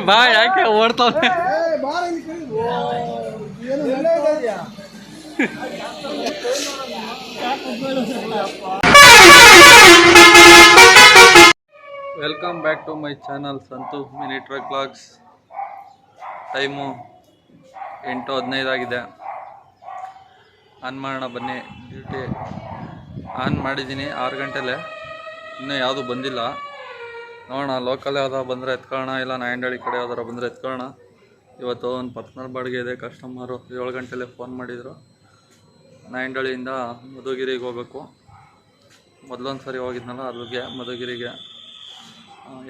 ಬಾ ಯಾಕೆ ಓಡ್ತಾವೆ welcome back to my channel Santhu mini truck vlogs. Time 8:15 ಆಗಿದೆ. ಆನ್ ಮಾಡೋಣ ಬನ್ನಿ. ಡ್ಯೂಟಿ ಆನ್ ಮಾಡಿದ್ದೀನಿ 6 ಗಂಟೆಲೆ, ಇನ್ನೂ ಯಾವುದು ಬಂದಿಲ್ಲ. ನೋಡೋಣ, ಲೋಕಲ್ ಯಾವ್ದಾರು ಬಂದರೆ ಎತ್ಕೊಳ್ಳೋಣ, ಇಲ್ಲ ನಾಯಂಡಹಳ್ಳಿ ಕಡೆ ಯಾವ್ದಾರು ಬಂದರೆ ಎತ್ಕೊಳ್ಳೋಣ. ಇವತ್ತು ಒಂದು ಪರ್ಸ್ನಲ್ ಬಾಡಿಗೆ ಇದೆ. ಕಸ್ಟಮರು 7 ಗಂಟೆಲೆ ಫೋನ್ ಮಾಡಿದರು. ನಾಯಂಡಹಳ್ಳಿಯಿಂದ ಮಧುಗಿರಿಗೆ ಹೋಗಬೇಕು. ಮೊದಲೊಂದು ಸರಿ ಹೋಗಿದ್ನಲ್ಲ ಅಲ್ಲಿಗೆ ಮಧುಗಿರಿಗೆ.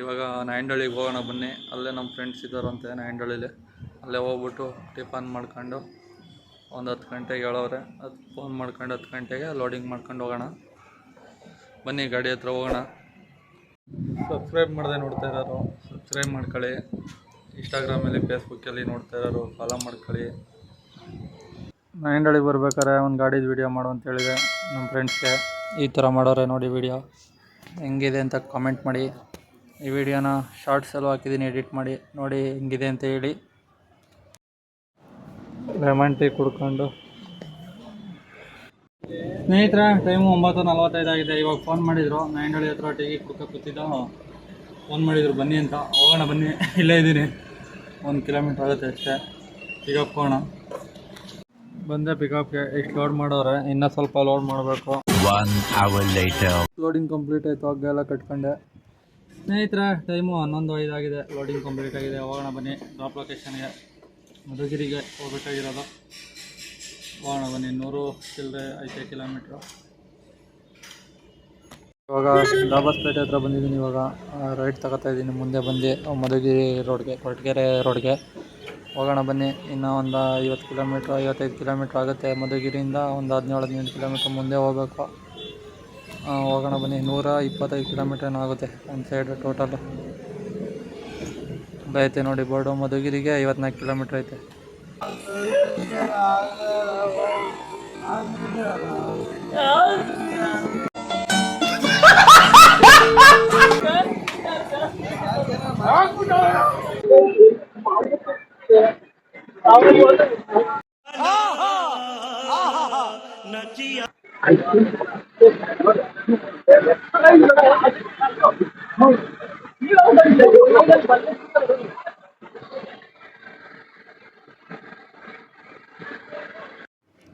ಇವಾಗ ನಾಯಂಡಹಳ್ಳಿಗೆ ಹೋಗೋಣ ಬನ್ನಿ. ಅಲ್ಲೇ ನಮ್ಮ ಫ್ರೆಂಡ್ಸ್ ಇದ್ದಾರಂತೆ ನಾಯಂಡಹಳ್ಳಿಲಿ. ಅಲ್ಲೇ ಹೋಗ್ಬಿಟ್ಟು ಟಿಫನ್ ಮಾಡ್ಕೊಂಡು ಒಂದು 10 ಗಂಟೆಗೆ ಹೇಳೋರೆ. ಅದು ಫೋನ್ ಮಾಡ್ಕೊಂಡು 10 ಗಂಟೆಗೆ ಲೋಡಿಂಗ್ ಮಾಡ್ಕೊಂಡು ಹೋಗೋಣ ಬನ್ನಿ. ಗಾಡಿ ಹತ್ರ ಹೋಗೋಣ. ಸಬ್ಸ್ಕ್ರೈಬ್ ಮಾಡದೆ ನೋಡ್ತಾ ಇರೋರು ಸಬ್ಸ್ಕ್ರೈಬ್ ಮಾಡ್ಕೊಳ್ಳಿ. ಇನ್ಸ್ಟಾಗ್ರಾಮಲ್ಲಿ ಫೇಸ್ಬುಕ್ಕಲ್ಲಿ ನೋಡ್ತಾ ಇರೋರು ಫಾಲೋ ಮಾಡ್ಕೊಳ್ಳಿ. ನಾಯಂಡಹಳ್ಳಿಗೆ ಬರ್ಬೇಕಾದ್ರೆ ಒಂದು ಗಾಡಿದು ವೀಡಿಯೋ ಮಾಡು ಅಂತ ಹೇಳಿದೆ ನಮ್ಮ ಫ್ರೆಂಡ್ಸ್ಗೆ. ಈ ಥರ ಮಾಡೋರೆ ನೋಡಿ ವೀಡಿಯೋ. ಹೆಂಗಿದೆ ಅಂತ ಕಾಮೆಂಟ್ ಮಾಡಿ. ಈ ವಿಡಿಯೋನ ಶಾರ್ಟ್ಸಲ್ಲೂ ಹಾಕಿದ್ದೀನಿ, ಎಡಿಟ್ ಮಾಡಿ ನೋಡಿ ಹೆಂಗಿದೆ ಅಂತ ಹೇಳಿ. ಲೆಮನ್ ಟೀ ಕುಡ್ಕೊಂಡು ಸ್ನೇಹಿತರ, ಟೈಮು 9:45 ಆಗಿದೆ. ಇವಾಗ ಫೋನ್ ಮಾಡಿದರು, ನಾಯಂಡಹಳ್ಳಿ ಹತ್ರ ಟೀಗೆ ಕುಡ್ಕೊ ಕೂತಿದ್ದ. ಫೋನ್ ಮಾಡಿದರು ಬನ್ನಿ ಅಂತ. ಹೋಗೋಣ ಬನ್ನಿ, ಇಲ್ಲೇ ಇದ್ದೀನಿ. 1 ಕಿಲೋಮೀಟ್ರ್ ಆಗುತ್ತೆ ಅಷ್ಟೇ. ಪಿಕಪ್ ಹೋಗೋಣ. ಬಂದೆ ಪಿಕಪ್ಗೆ. ಎಷ್ಟು ಲೋಡ್ ಮಾಡೋರೆ, ಇನ್ನೂ ಸ್ವಲ್ಪ ಲೋಡ್ ಮಾಡಬೇಕು. 1 hour later. ಲೋಡಿಂಗ್ ಕಂಪ್ಲೀಟ್ ಆಯಿತು. ಹಗ್ಗ ಎಲ್ಲ ಕಟ್ಕೊಂಡೆ. ಸ್ನೇಹಿತರ, ಟೈಮು 11:05 ಆಗಿದೆ. ಲೋಡಿಂಗ್ ಕಂಪ್ಲೀಟ್ ಆಗಿದೆ. ಹೋಗೋಣ ಬನ್ನಿ ಡ್ರಾಪ್ ಲೊಕೇಶನ್ಗೆ. ಮಧುಗಿರಿಗೆ ಹೋಗ್ಬೇಕಾಗಿರೋದು. ಹೋಗೋಣ ಬನ್ನಿ. 100 ಚಿಲ್ಲರೆ ಐತೆ ಕಿಲೋಮೀಟ್ರು. ಇವಾಗ ದಾಬಸ್ಪೇಟೆ ಹತ್ರ ಬಂದಿದ್ದೀನಿ. ಇವಾಗ ರೈಟ್ ತಗೋತಾ ಇದ್ದೀನಿ. ಮುಂದೆ ಬಂದು ಮಧುಗಿರಿ ರೋಡ್ಗೆ, ಕೊರಟಗೆರೆ ರೋಡ್ಗೆ ಹೋಗೋಣ ಬನ್ನಿ. ಇನ್ನೂ ಒಂದು 50 ಕಿಲೋಮೀಟ್ರ್ 55 ಕಿಲೋಮೀಟ್ರ್ ಆಗುತ್ತೆ. ಮಧುಗಿರಿಯಿಂದ ಒಂದು 17-18 ಕಿಲೋಮೀಟ್ರ್ ಮುಂದೆ ಹೋಗಬೇಕು. ಹೋಗೋಣ ಬನ್ನಿ. 125 ಕಿಲೋಮೀಟ್ರ್ ಏನೋ ಆಗುತ್ತೆ ಒಂದು ಸೈಡ್ ಟೋಟಲು. ಐತೆ ನೋಡಿ ಬೋರ್ಡು. ಮಧುಗಿರಿಗೆ 54 ಕಿಲೋಮೀಟ್ರ್ ಐತೆ.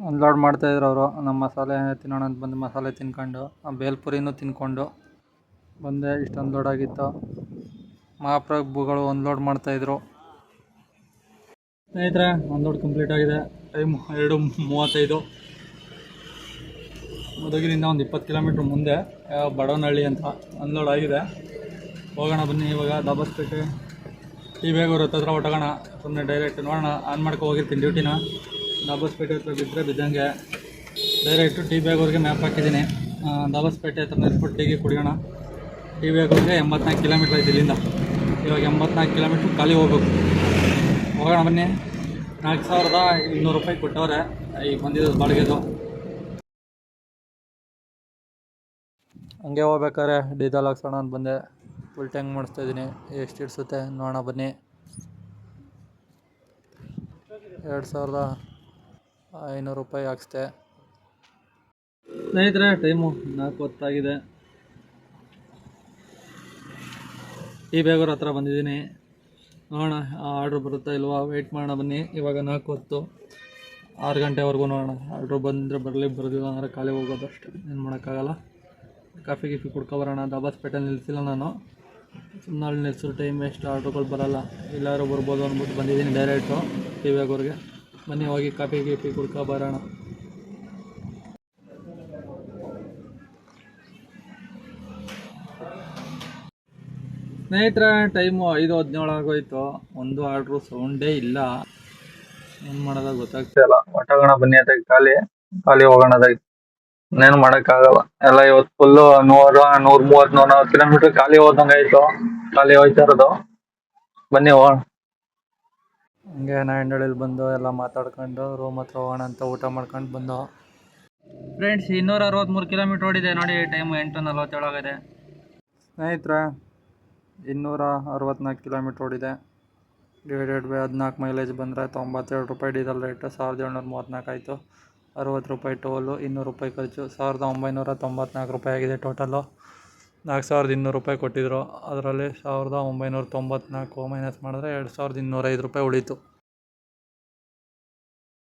ಅನ್ಲೋಡ್ ಮಾಡ್ತಾಯಿದ್ರು ಅವರು. ನಮ್ಮ ಮಸಾಲೆ ತಿನ್ನೋಣ ಅಂತ ಬಂದು ಮಸಾಲೆ ತಿನ್ಕೊಂಡು, ಬೇಲ್ಪುರಿನೂ ತಿನ್ಕೊಂಡು ಬಂದೆ. ಇಷ್ಟೊಂದು ಲೋಡ್ ಆಗಿತ್ತು. ಮಹಾಪ್ರಭುಗಳು ಅನ್ಲೋಡ್ ಮಾಡ್ತಾಯಿದ್ರು. ಸ್ನೇಹಿತರೆ, ಅನ್ಲೋಡ್ ಕಂಪ್ಲೀಟ್ ಆಗಿದೆ. ಟೈಮ್ 2:35. ಮಧುಗಿರಿಯಿಂದ ಒಂದು 20 ಕಿಲೋಮೀಟ್ರ್ ಮುಂದೆ ಬಡವನಹಳ್ಳಿ ಅಂತ ಅನ್ಲೋಡ್ ಆಗಿದೆ. ಹೋಗೋಣ ಬನ್ನಿ. ಇವಾಗ ದಾಬಸ್ಪೇಟೆ ಟಿ ಬೇಗೂರು ಹತ್ರ ಹೊಟ್ಟೋಗೋಣ. ಸುಮ್ಮನೆ ಡೈರೆಕ್ಟ್ ನೋಡೋಣ. ಆನ್ ಮಾಡ್ಕೊ ಹೋಗಿರ್ತೀನಿ ಡ್ಯೂಟಿನ. ದಾಬಸ್ಪೇಟೆ ಹತ್ರ ಬಿದ್ದರೆ ಬಿದ್ದಂಗೆ ಡೈರೆಕ್ಟು ಟಿ ಬೇಗೂರಿಗೆ ಮ್ಯಾಪ್ ಹಾಕಿದ್ದೀನಿ. ದಾಬಸ್ಪೇಟೆ ಹತ್ರ ನಿಲ್ಸ್ಬಿಟ್ಟು ಟೀಗೆ ಕುಡಿಯೋಣ. ಟಿ ಬೇಗೂರಿಗೆ 84 ಕಿಲೋಮೀಟ್ರ್ ಐತೆ ಇಲ್ಲಿಂದ. ಇವಾಗ 84 ಕಿಲೋಮೀಟ್ರ್ ಖಾಲಿ ಹೋಗ್ಬೇಕು. ಹೋಗೋಣ ಬನ್ನಿ. 4,200 ರೂಪಾಯಿ ಕೊಟ್ಟವ್ರೆ ಈಗ ಬಂದಿದ್ದು ಬಾಡಿಗೆದು. ಹಂಗೆ ಹೋಗ್ಬೇಕಾದ್ರೆ ಡೀಸೆಲ್ ಹಾಕ್ಸೋಣ ಅಂತ ಬಂದೆ. ಫುಲ್ ಟ್ಯಾಂಕ್ ಮಾಡಿಸ್ತಾಯಿದ್ದೀನಿ. ಎಷ್ಟು ಇಡ್ಸುತ್ತೆ ನೋಡೋಣ ಬನ್ನಿ. 2,500 ರೂಪಾಯಿ ಹಾಕ್ಸ್ದೆ. ಸ್ನೇಹಿತರೆ, ಟೈಮು 4:10 ಟಿ ಬೇಗೂರು ಹತ್ರ ಬಂದಿದ್ದೀನಿ. ನೋಡೋಣ ಆರ್ಡ್ರ್ ಬರುತ್ತಾ ಇಲ್ವಾ, ವೆಯ್ಟ್ ಮಾಡೋಣ ಬನ್ನಿ. ಇವಾಗ 4:10, 6 ಗಂಟೆವರೆಗೂ ನೋಡೋಣ. ಆರ್ಡ್ರ್ ಬಂದರೆ ಬರೋದಿಲ್ಲ ಅಂದರೆ ಖಾಲಿ ಹೋಗೋದು ಅಷ್ಟೇ, ಏನು ಮಾಡೋಕ್ಕಾಗಲ್ಲ. ಕಾಫಿ ಕುಡ್ಕೊಬರೋಣ. ದಾಬಸ್ಪೇಟೆ ನಿಲ್ಲಿಸಿಲ್ಲ ನಾನು, ಸುಮ್ಮನೆ ಅಲ್ಲಿ ನಿಲ್ಸೋ ಟೈಮ್ ವೇಸ್ಟ್, ಆರ್ಡ್ರುಗಳು ಬರೋಲ್ಲ. ಎಲ್ಲರೂ ಬರ್ಬೋದು ಅಂದ್ಬಿಟ್ಟು ಬಂದಿದ್ದೀನಿ ಡೈರೆಕ್ಟು ಟಿ ಬೇಗೂರಿಗೆ. ಬನ್ನಿ ಹೋಗಿ ಕಾಫಿ ಕುಡ್ಕೊಬರೋಣ. ಸ್ನೇಹಿತರೆ, ಟೈಮು 5:17 ಆಗೋಯ್ತು. ಒಂದು ಆರ್ಡ್ರು ಸೌಂಡೇ ಇಲ್ಲ. ಏನು ಮಾಡೋದಾಗ ಗೊತ್ತಾಗ್ತಿಲ್ಲ. ಹೊಟ್ಟೋಗೋಣ ಬನ್ನಿ. ಅದಕ್ಕೆ ಖಾಲಿ ಹೋಗೋಣದಾಗಿ ಇನ್ನೇನು ಮಾಡೋಕ್ಕಾಗಲ್ಲ. ಎಲ್ಲ ಇವತ್ತು ಫುಲ್ಲು 100, 130, 140 ಕಿಲೋಮೀಟ್ರ್ ಖಾಲಿ ಹೋದಂಗೆ ಆಯಿತು. ಖಾಲಿ ಹೋಯ್ತಾ ಇರೋದು. ಬನ್ನಿ ಹೋಗೋಣ. ಹಂಗೆ ನಾಯಂಡಹಳ್ಳಿಲಿ ಬಂದು ಎಲ್ಲ ಮಾತಾಡ್ಕೊಂಡು ರೂಮ್ ಹತ್ರ ಹೋಗೋಣ ಅಂತ ಊಟ ಮಾಡ್ಕೊಂಡು ಬಂದು. ಫ್ರೆಂಡ್ಸ್, 263 ಕಿಲೋಮೀಟ್ರ್ ಓಡಿದೆ ನೋಡಿ. ಟೈಮು 8:47 ಆಗಿದೆ. ಸ್ನೇಹಿತರೆ, 264 ಕಿಲೋಮೀಟ್ರ್ ಓಡಿದೆ. ಡಿವೈಡೆಡ್ ಬೈ 14 ಮೈಲೇಜ್ ಬಂದರೆ 92 ರೂಪಾಯಿ ಡೀಸೆಲ್ ರೇಟು, 1734 ಆಯಿತು. 60 ರೂಪಾಯಿ ಟೋಲು, 200 ರೂಪಾಯಿ ಖರ್ಚು, 1994 ರೂಪಾಯಿ ಆಗಿದೆ ಟೋಟಲು. 4200 ರೂಪಾಯಿ ಕೊಟ್ಟಿದ್ರು, ಅದರಲ್ಲಿ 1994 ಮೈನಸ್ ಮಾಡಿದ್ರೆ 2205 ರೂಪಾಯಿ ಉಳೀತು.